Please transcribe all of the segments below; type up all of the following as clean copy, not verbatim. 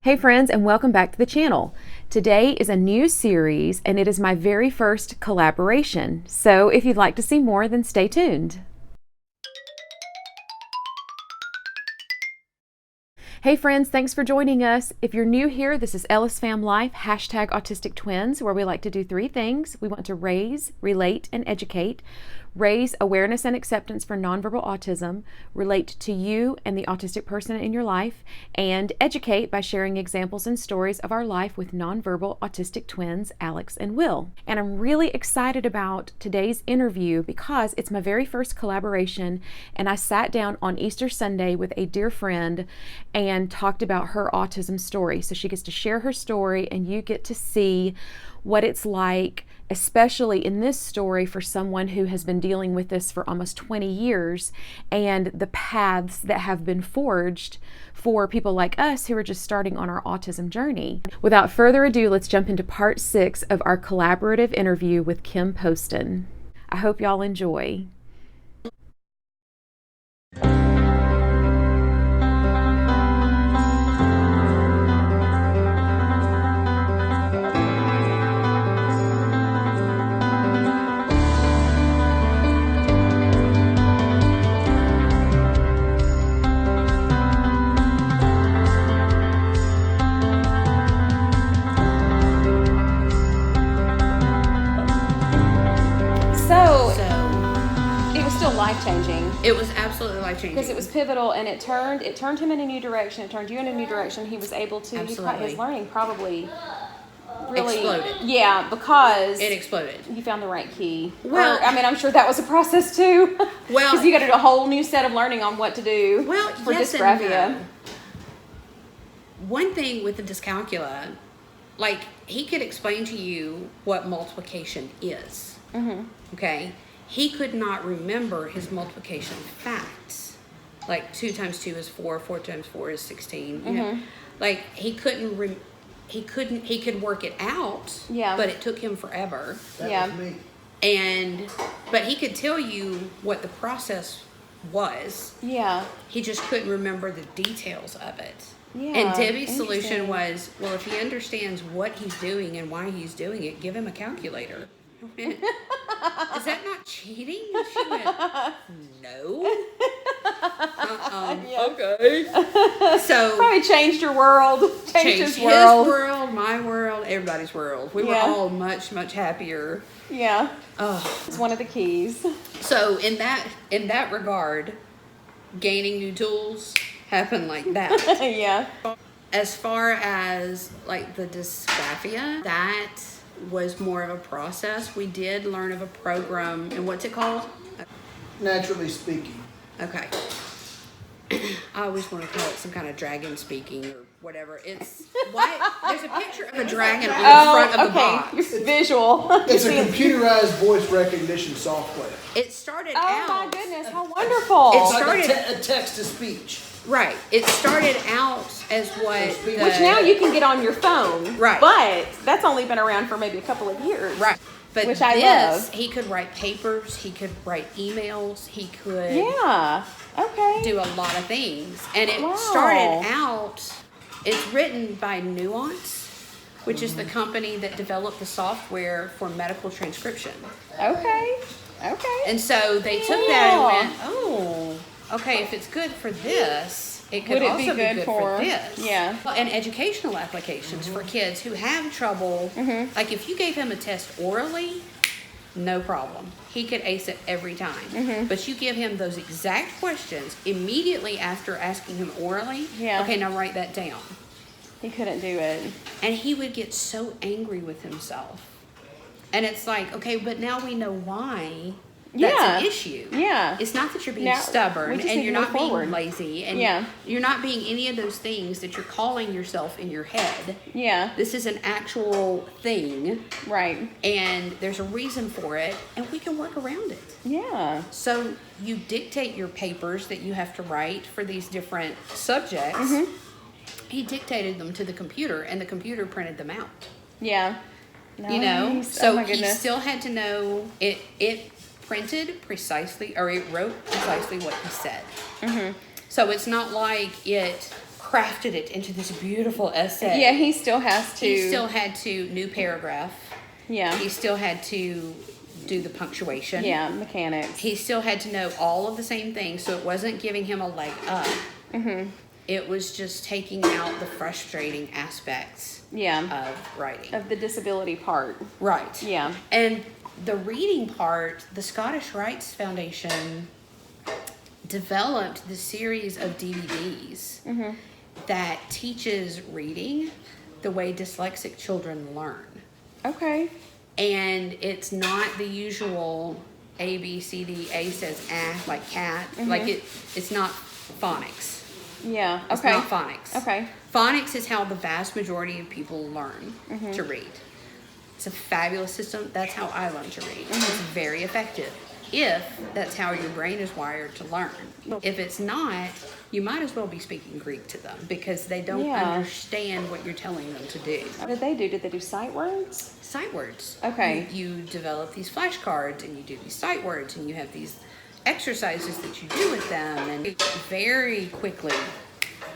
Hey friends, and welcome back to the channel. Today is a new series and it is my very first collaboration. So if you'd like to see more, then stay tuned. Hey friends, thanks for joining us. If you're new here, this is EllisFamLife, #AutisticTwins, where we like to do three things. We want to raise, relate, and educate. Raise awareness and acceptance for nonverbal autism, relate to you and the autistic person in your life, and educate by sharing examples and stories of our life with nonverbal autistic twins, Alex and Will. And I'm really excited about today's interview because it's my very first collaboration, and I sat down on Easter Sunday with a dear friend and talked about her autism story. So she gets to share her story and you get to see what it's like, especially in this story for someone who has been dealing with this for almost 20 years, and the paths that have been forged for people like us who are just starting on our autism journey. Without further ado, let's jump into part 6 of our collaborative interview with Kim Poston. I hope y'all enjoy. Life-changing. It was absolutely life-changing. Because it was pivotal, and it turned him in a new direction. It turned you in a new direction. He was able to, his learning probably really exploded. Yeah, because it exploded. You found the right key. Well, I'm sure that was a process too. Well, because you got to do a whole new set of learning on what to do. Well, for yes dysgraphia. And no. One thing with the dyscalculia, like he could explain to you what multiplication is. Mm-hmm. Okay. He could not remember his multiplication facts. Like 2 times 2 is 4, 4 times 4 is 16. You know, like he could work it out. Yeah. But it took him forever. That was me. But he could tell you what the process was. Yeah. He just couldn't remember the details of it. Yeah. And Debbie's solution was, well, if he understands what he's doing and why he's doing it, give him a calculator. Is that not cheating? She went, no. Yeah. Okay. So probably changed your world. Changed his world, my world, everybody's world. We were all much, much happier. Yeah. Oh. It's one of the keys. So in that regard, gaining new tools happened like that. Yeah. As far as like the dysgraphia, that was more of a process. We did learn of a program, and what's it called? Naturally Speaking. Okay. I always want to call it some kind of dragon speaking or whatever. It's what? There's a picture of a dragon on the front of the box. It's visual. It's a computerized voice recognition software. It started out. Oh my goodness, how wonderful. It's like a text-to-speech. Right. It started out as what... Which now you can get on your phone. Right. But that's only been around for maybe a couple of years. Right. But which I love. He could write papers. He could write emails. He could... Yeah. Okay. Do a lot of things. And it started out... It's written by Nuance, which is the company that developed the software for medical transcription. Okay. And so they took that and went, oh... Okay, if it's good for this, it could also be good for this. Yeah. And educational applications for kids who have trouble. Like if you gave him a test orally, no problem. He could ace it every time. But you give him those exact questions immediately after asking him orally. Yeah. Okay, now write that down. He couldn't do it. And he would get so angry with himself. And it's like, okay, but now we know why. That's an issue. Yeah. It's not that you're being stubborn and you're not being lazy and you're not being any of those things that you're calling yourself in your head. Yeah. This is an actual thing. Right. And there's a reason for it and we can work around it. Yeah. So you dictate your papers that you have to write for these different subjects. He dictated them to the computer and the computer printed them out. Yeah. Nice. You know, so he still had to know it printed precisely, or it wrote precisely what he said. So it's not like it crafted it into this beautiful essay. Yeah, he still has to. He still had to, new paragraph. Yeah. He still had to do the punctuation. Yeah, mechanics. He still had to know all of the same things, so it wasn't giving him a leg up. Mm-hmm. It was just taking out the frustrating aspects of writing. Of the disability part. Right. Yeah. And the reading part, the Scottish Rights Foundation developed the series of DVDs that teaches reading the way dyslexic children learn. Okay. And it's not the usual A, B, C, D, A says like cat. Like it's not phonics. Yeah. Okay. It's not phonics. Okay. Phonics is how the vast majority of people learn to read. It's a fabulous system. That's how I learned to read. It's very effective if that's how your brain is wired to learn. If it's not, you might as well be speaking Greek to them because they don't understand what you're telling them to do. What did they do? Did they do sight words? Sight words. Okay. You develop these flashcards and you do these sight words and you have these exercises that you do with them, and very quickly,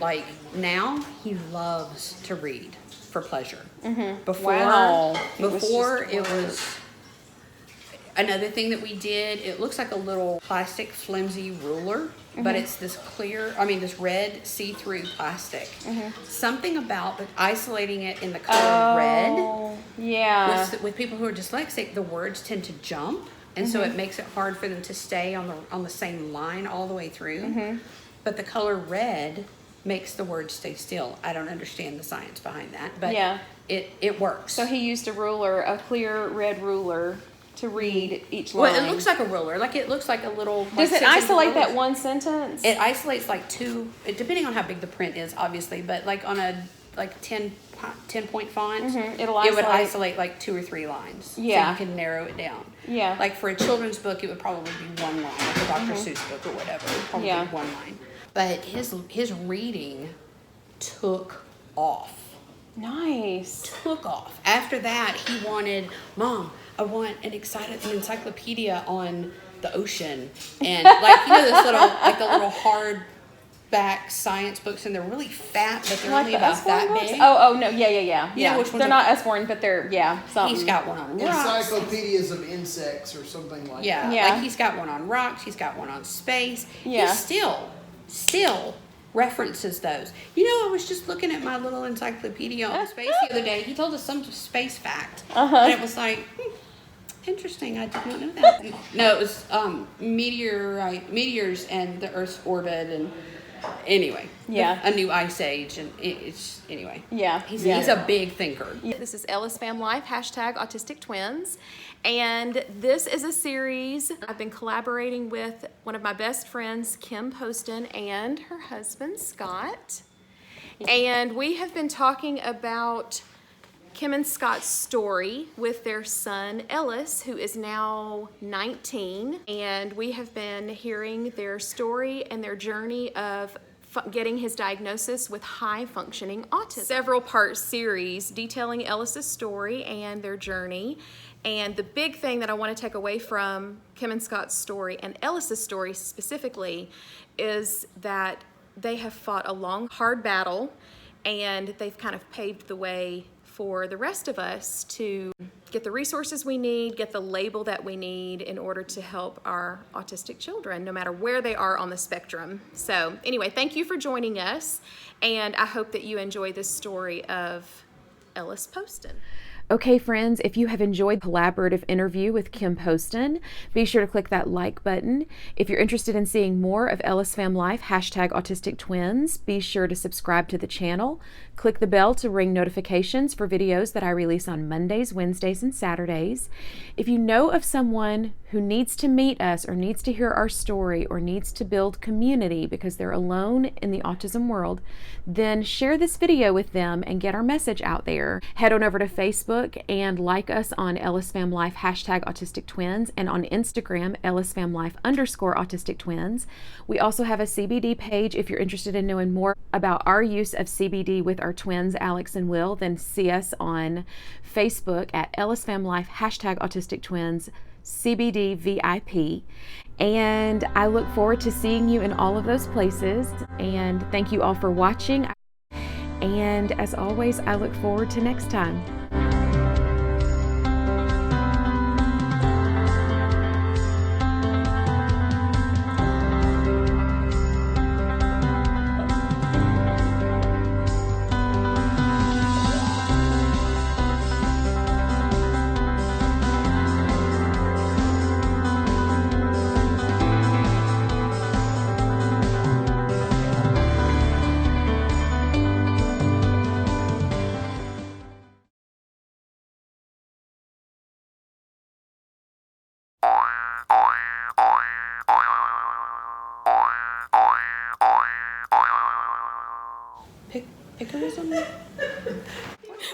like now he loves to read for pleasure. Before it was another thing that we did. It looks like a little plastic flimsy ruler, but it's this this red see-through plastic. Something about isolating it in the color red. Yeah. With people who are dyslexic, the words tend to jump. And so it makes it hard for them to stay on the same line all the way through. But the color red makes the words stay still. I don't understand the science behind that, but it works. So he used a clear red ruler to read each line. Well, it looks like a ruler. Like it looks like a little... Does it isolate that one sentence? It isolates like two, depending on how big the print is, obviously, but like on a 10-point font, it would isolate like 2 or 3 lines. Yeah. So you can narrow it down. Yeah. Like for a children's book, it would probably be 1 line, like a Dr. Seuss book or whatever. It would probably be 1 line. But his reading took off. Nice. Took off. After that, he wanted, Mom, I want an encyclopedia on the ocean. And like, those little hard back science books, and they're really fat, but they're only about that big. Oh no, yeah. You know which ones they're not Usborne, but they're something. He's got one on rocks. Encyclopedias of insects or something like that. Yeah, like he's got one on rocks. He's got one on space. Yeah. He still references those. I was just looking at my little encyclopedia on space the other day. He told us some space fact, and it was like, interesting. I did not know that. No, it was meteors and the Earth's orbit and. Anyway, a new ice age, and it's anyway. Yeah, he's a big thinker. This is EllisFamLife #AutisticTwins, and this is a series I've been collaborating with one of my best friends, Kim Poston, and her husband Scott, and we have been talking about Kim and Scott's story with their son Ellis, who is now 19, and we have been hearing their story and their journey of getting his diagnosis with high-functioning autism. Several-part series detailing Ellis's story and their journey, and the big thing that I want to take away from Kim and Scott's story and Ellis's story specifically is that they have fought a long, hard battle, and they've kind of paved the way for the rest of us to get the resources we need, get the label that we need in order to help our autistic children, no matter where they are on the spectrum. So anyway, thank you for joining us, and I hope that you enjoy this story of Ellis Poston. Okay, friends, if you have enjoyed the collaborative interview with Kim Poston, be sure to click that like button. If you're interested in seeing more of EllisFamLife #AutisticTwins, be sure to subscribe to the channel. Click the bell to ring notifications for videos that I release on Mondays, Wednesdays, and Saturdays. If you know of someone who needs to meet us or needs to hear our story or needs to build community because they're alone in the autism world, then share this video with them and get our message out there. Head on over to Facebook and like us on EllisFamLife #AutisticTwins and on Instagram EllisFamLife _AutisticTwins. We also have a CBD page. If you're interested in knowing more about our use of CBD with our twins Alex and Will, then see us on Facebook at EllisFamLife #AutisticTwins CBD VIP. And I look forward to seeing you in all of those places, and thank you all for watching. And as always, I look forward to next time.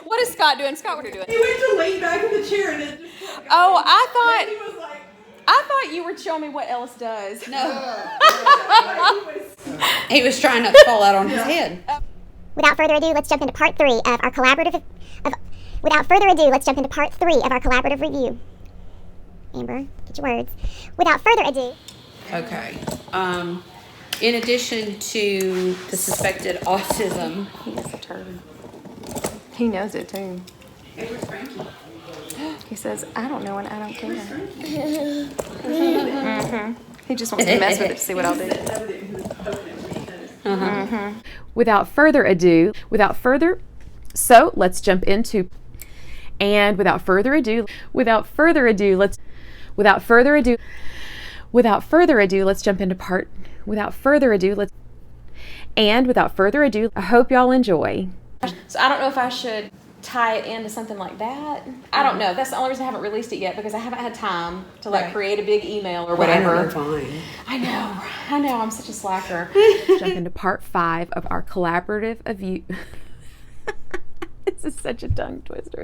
What is Scott doing? Scott, what are you doing? He went to lean back in the chair and it just Oh, he was like, I thought you were showing me what Ellis does. No. He was trying not to fall out on his head. Without further ado, let's jump into part 3 of our collaborative. Without further ado, let's jump into part 3 of our collaborative review. Amber, get your words. Without further ado. Okay. In addition to the suspected autism, He is a turd. He knows it too. it was Frankie. He says, I don't know and I don't care. He just wants to mess with it to see what I'll do. Without further ado, so let's jump into, and without further ado, let's jump into part, without further ado, I hope y'all enjoy. So I don't know if I should tie it into something like that. I don't know. That's the only reason I haven't released it yet, because I haven't had time to create a big email or whatever. Fine. I know. I'm such a slacker. Jump into part 5 of our collaborative review. This is such a tongue twister.